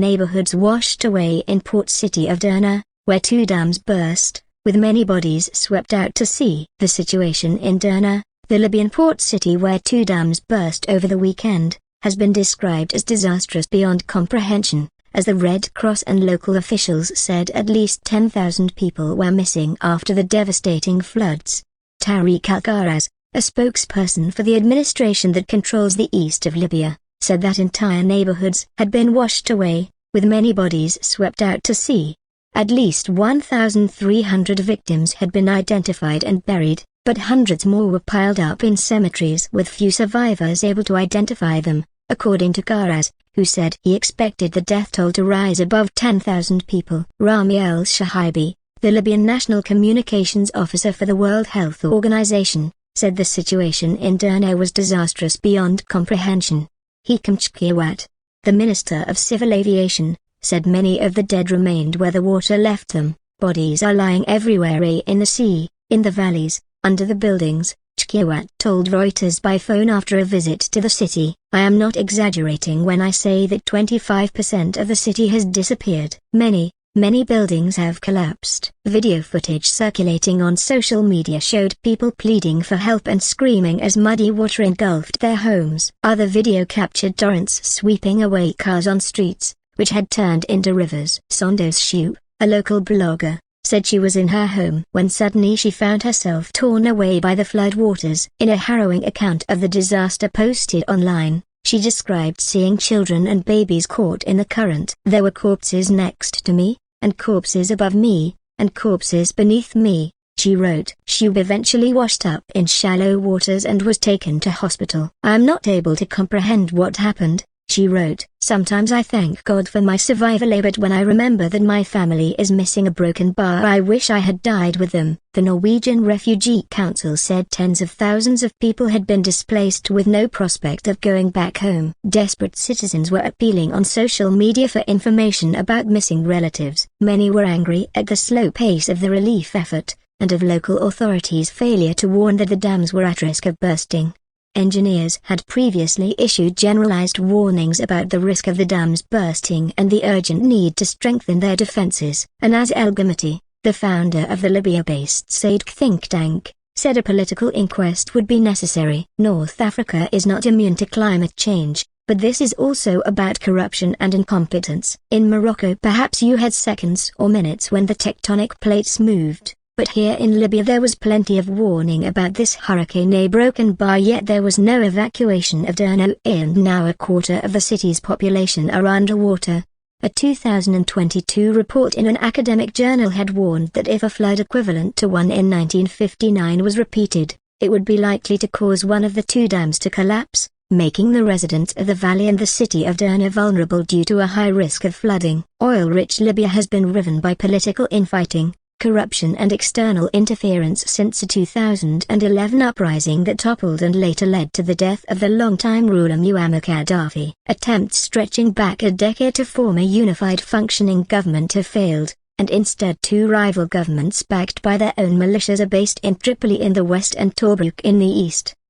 neighborhoods washed away in port city of Derna, where 2 dams burst, with many bodies swept out to sea. The situation in Derna, the Libyan port city where 2 dams burst over the weekend, has been described as disastrous beyond comprehension, as the Red Cross and local officials said at least 10,000 people were missing after the devastating floods. Tariq al-Kharraz, a spokesperson for the administration that controls the east of Libya, said that entire neighborhoods had been washed away, with many bodies swept out to sea. At least 1,300 victims had been identified and buried, but hundreds more were piled up in cemeteries with few survivors able to identify them, according to Kharraz, who said he expected the death toll to rise above 10,000 people. Rami Elshaheibi, the Libyan National Communications Officer for the World Health Organization, said the situation in Derna was disastrous beyond comprehension. Hikam Chkiwat, the Minister of Civil Aviation, said many of the dead remained where the water left them. Bodies are lying everywhere in the sea, in the valleys, under the buildings, Chkiwat told Reuters by phone after a visit to the city. I am not exaggerating when I say that 25% of the city has disappeared. Many buildings have collapsed. Video footage circulating on social media showed people pleading for help and screaming as muddy water engulfed their homes. Other video captured torrents sweeping away cars on streets, which had turned into rivers. Sondos Shu, a local blogger, said she was in her home when suddenly she found herself torn away by the flood waters. In a harrowing account of the disaster posted online, she described seeing children and babies caught in the current. There were corpses next to me, and corpses above me, and corpses beneath me, she wrote. Shub eventually washed up in shallow waters and was taken to hospital. I am not able to comprehend what happened, she wrote. Sometimes I thank God for my survival, but when I remember that my family is missing a broken bar, I wish I had died with them. The Norwegian Refugee Council said tens of thousands of people had been displaced with no prospect of going back home. Desperate citizens were appealing on social media for information about missing relatives. Many were angry at the slow pace of the relief effort, and of local authorities' failure to warn that the dams were at risk of bursting. Engineers had previously issued generalized warnings about the risk of the dams bursting and the urgent need to strengthen their defenses. Anas El-Gamati, the founder of the Libya-based SAID think tank, said a political inquest would be necessary. North Africa is not immune to climate change, but this is also about corruption and incompetence. In Morocco perhaps you had seconds or minutes when the tectonic plates moved. But here in Libya there was plenty of warning about this hurricane. A broken bar, yet there was no evacuation of Derna, and now a quarter of the city's population are underwater. A 2022 report in an academic journal had warned that if a flood equivalent to one in 1959 was repeated, it would be likely to cause one of the 2 dams to collapse, making the residents of the valley and the city of Derna vulnerable due to a high risk of flooding. Oil-rich Libya has been riven by political infighting, corruption and external interference since a 2011 uprising that toppled and later led to the death of the longtime ruler Muammar Gaddafi. Attempts stretching back a decade to form a unified functioning government have failed, and instead 2 rival governments backed by their own militias are based in Tripoli in the west and Tobruk in the east.